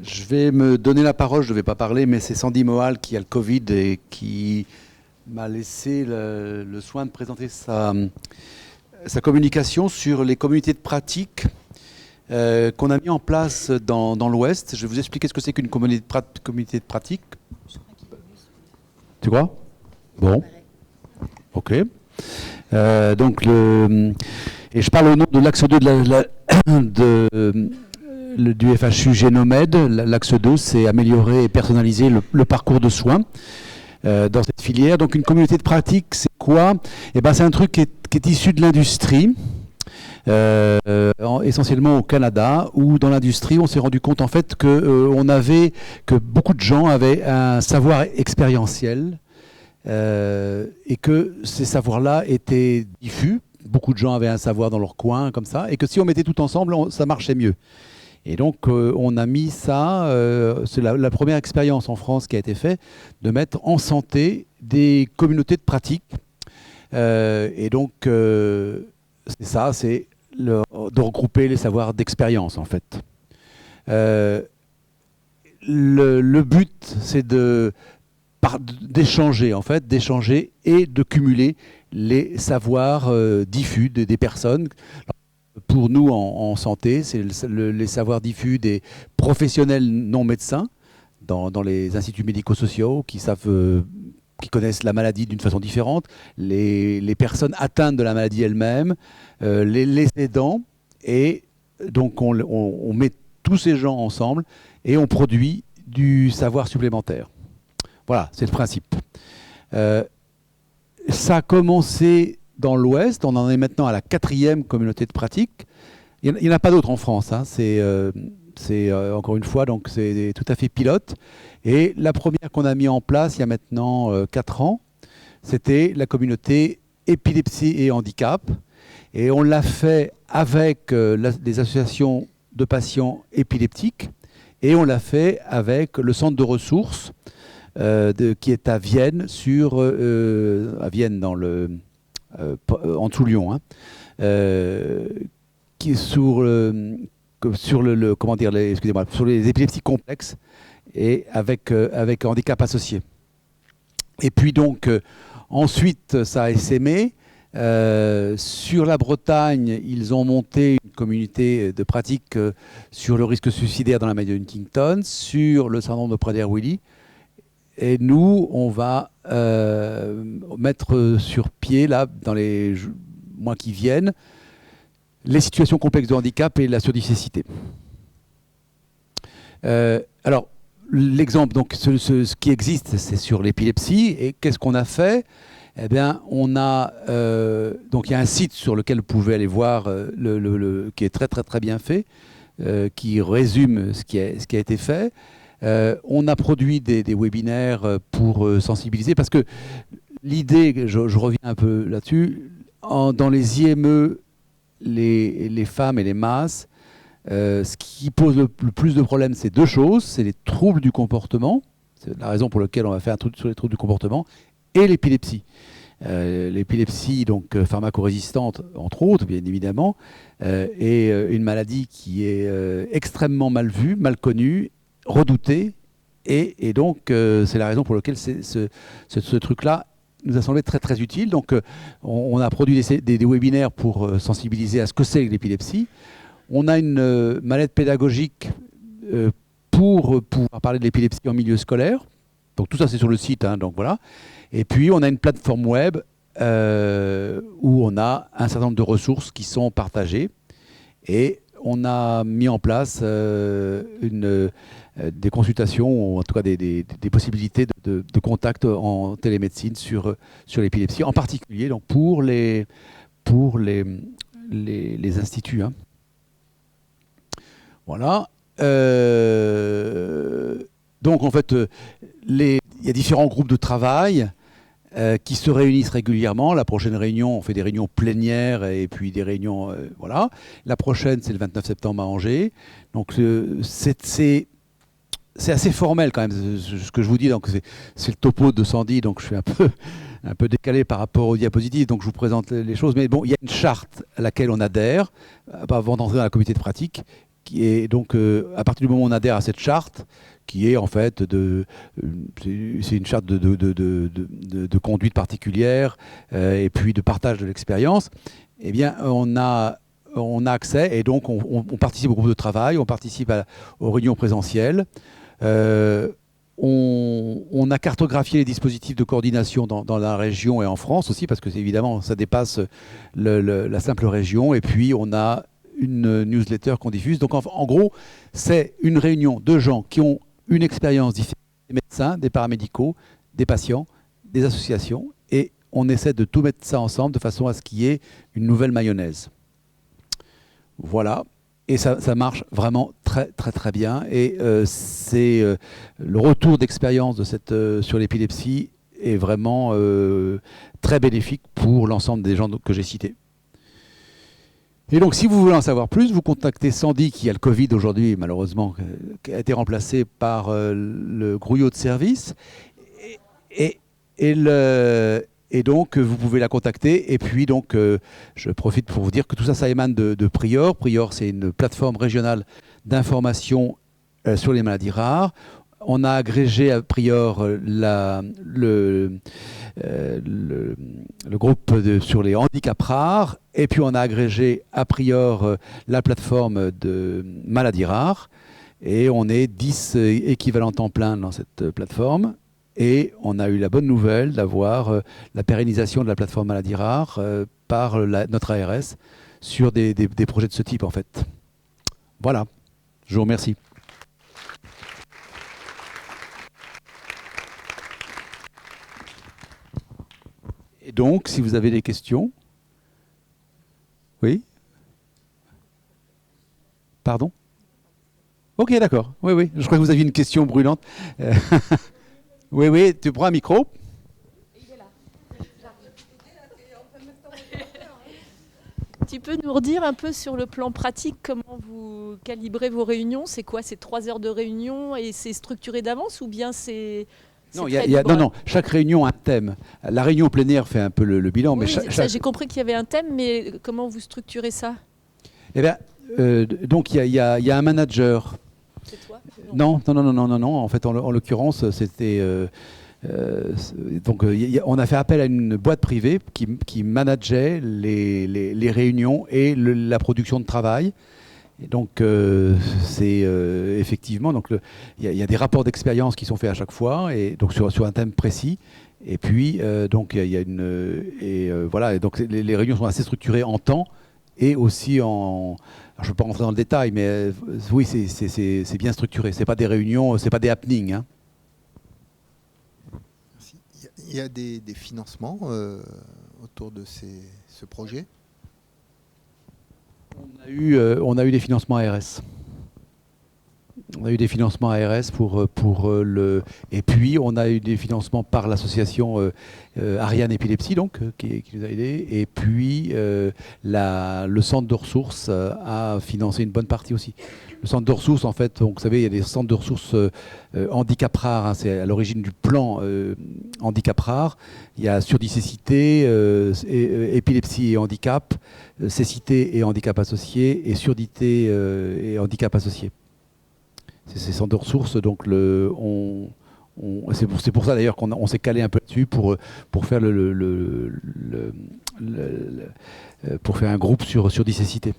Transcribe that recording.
Je vais me donner la parole, je ne vais pas parler, mais c'est Sandy Mohal qui a le Covid et qui m'a laissé le soin de présenter sa communication sur les communautés de pratique qu'on a mis en place dans l'Ouest. Je vais vous expliquer ce que c'est qu'une communauté de pratique. Tu crois? Bon. Ok. Et je parle au nom de l'axe 2 du FHU Génomède. L'axe 2, c'est améliorer et personnaliser le parcours de soins dans cette filière. Donc une communauté de pratique, c'est quoi? Eh ben, c'est un truc qui est issu de l'industrie, essentiellement au Canada, où dans l'industrie, on s'est rendu compte en fait que beaucoup de gens avaient un savoir expérientiel et que ces savoirs-là étaient diffus. Beaucoup de gens avaient un savoir dans leur coin, comme ça, et que si on mettait tout ensemble, ça marchait mieux. Et donc, on a mis ça, c'est la première expérience en France qui a été faite, de mettre en santé des communautés de pratique. Et donc, c'est ça, c'est de regrouper les savoirs d'expérience, en fait. Le but, c'est d'échanger, en fait, d'échanger et de cumuler les savoirs diffus des personnes. Pour nous, en santé, c'est les savoirs diffus des professionnels non médecins dans les instituts médico-sociaux qui connaissent la maladie d'une façon différente, les personnes atteintes de la maladie elles-mêmes, les aidants, et donc on met tous ces gens ensemble et on produit du savoir supplémentaire. Voilà, c'est le principe. Ça a commencé dans l'Ouest, on en est maintenant à la 4e communauté de pratique. Il n'y en a pas d'autres en France, hein. C'est encore une fois, donc c'est tout à fait pilote. Et la première qu'on a mis en place il y a maintenant 4 ans, c'était la communauté épilepsie et handicap. Et on l'a fait avec les associations de patients épileptiques et on l'a fait avec le centre de ressources qui est à Vienne, à Vienne en dessous Lyon, hein, qui est sur les épilepsies complexes et avec handicap associé. Et puis donc ensuite ça a essaimé. Sur la Bretagne, ils ont monté une communauté de pratique sur le risque suicidaire dans la maladie de Huntington, sur le syndrome de Prader-Willi. Et nous, on va mettre sur pied, là, dans les mois qui viennent, les situations complexes de handicap et la surdicécité. Alors, l'exemple, donc, ce qui existe, c'est sur l'épilepsie. Et qu'est-ce qu'on a fait? Eh bien, donc il y a un site sur lequel vous pouvez aller voir, qui est très, très, très bien fait, qui résume ce qui a été fait. On a produit des webinaires pour sensibiliser, parce que l'idée, je reviens un peu là-dessus, dans les IME, les femmes et les masses, ce qui pose le plus de problèmes, c'est 2 choses. C'est les troubles du comportement, c'est la raison pour laquelle on va faire un truc sur les troubles du comportement, et l'épilepsie. L'épilepsie, donc pharmacorésistante, entre autres, bien évidemment, est une maladie qui est extrêmement mal vue, mal connue, redouté, et donc c'est la raison pour laquelle ce truc-là nous a semblé très très utile. Donc on a produit des webinaires pour sensibiliser à ce que c'est l'épilepsie. On a une mallette pédagogique pour pouvoir parler de l'épilepsie en milieu scolaire. Donc tout ça c'est sur le site, hein, donc voilà. Et puis on a une plateforme web où on a un certain nombre de ressources qui sont partagées, et on a mis en place des consultations, ou en tout cas des possibilités de contact en télémédecine sur l'épilepsie, en particulier donc pour les instituts, hein. Voilà. Donc en fait, il y a différents groupes de travail qui se réunissent régulièrement. La prochaine réunion, on fait des réunions plénières et puis des réunions, voilà. La prochaine, c'est le 29 septembre à Angers. Donc c'est assez formel quand même, ce que je vous dis. Donc c'est le topo de Sandy, donc je suis un peu décalé par rapport aux diapositives, donc je vous présente les choses. Mais bon, il y a une charte à laquelle on adhère avant d'entrer dans la communauté de pratique, donc, à partir du moment où on adhère à cette charte, qui est en fait c'est une charte de conduite particulière et puis de partage de l'expérience, eh bien, on a accès et donc on participe au groupe de travail, on participe aux réunions présentielles. On a cartographié les dispositifs de coordination dans la région et en France aussi, parce que évidemment, ça dépasse la simple région. Et puis, on a une newsletter qu'on diffuse. Donc, en gros, c'est une réunion de gens qui ont une expérience différente, des médecins, des paramédicaux, des patients, des associations. Et on essaie de tout mettre ça ensemble de façon à ce qu'il y ait une nouvelle mayonnaise. Voilà. Et ça marche vraiment très très très bien. Et c'est le retour d'expérience de sur l'épilepsie est vraiment très bénéfique pour l'ensemble des gens que j'ai cités. Et donc, si vous voulez en savoir plus, vous contactez Sandy, qui a le Covid aujourd'hui, malheureusement, qui a été remplacé par le Grouillot de service. Et donc, vous pouvez la contacter. Et puis, donc, je profite pour vous dire que tout ça, ça émane de Prior. Prior, c'est une plateforme régionale d'information sur les maladies rares. On a agrégé à Prior le groupe sur les handicaps rares. Et puis, on a agrégé à Prior la plateforme de maladies rares. Et on est 10 équivalents temps plein dans cette plateforme. Et on a eu la bonne nouvelle d'avoir la pérennisation de la plateforme maladies rares par notre ARS sur des projets de ce type, en fait. Voilà. Je vous remercie. Et donc, si vous avez des questions... Oui ? Pardon ? Ok, d'accord. Oui, oui. Je crois que vous aviez une question brûlante. Oui, oui, tu prends un micro. Il est là. Tu peux nous redire un peu sur le plan pratique comment vous calibrez vos réunions? C'est quoi? C'est 3 heures de réunion et c'est structuré d'avance ou bien c'est... Non, non, chaque réunion a un thème. La réunion plénière fait un peu le bilan. Oui, mais j'ai compris qu'il y avait un thème, mais comment vous structurez ça? Eh bien, donc il y a un manager. C'est toi? Non. En fait, en l'occurrence, c'était... on a fait appel à une boîte privée qui manageait les réunions et la production de travail. Et donc, c'est effectivement, donc il y a des rapports d'expérience qui sont faits à chaque fois, et donc sur un thème précis. Et puis, donc il y a voilà. Et donc les réunions sont assez structurées en temps et aussi en. Alors, je ne veux pas rentrer dans le détail, mais oui, c'est bien structuré. C'est pas des réunions, c'est pas des happenings. Hein. Il y a des financements autour de ce projet? On a eu des financements ARS. On a eu des financements ARS et puis on a eu des financements par l'association Ariane Épilepsie, donc, qui nous a aidés. Et puis le centre de ressources a financé une bonne partie aussi. Le centre de ressources, en fait, donc, vous savez, il y a des centres de ressources handicap rare. Hein, c'est à l'origine du plan handicap rare. Il y a surdicécité, épilepsie et handicap, cécité et handicap associé, et surdité et handicap associé. C'est ces centres de ressources, donc c'est pour ça d'ailleurs qu'on s'est calé un peu dessus pour faire pour faire un groupe sur dicécité.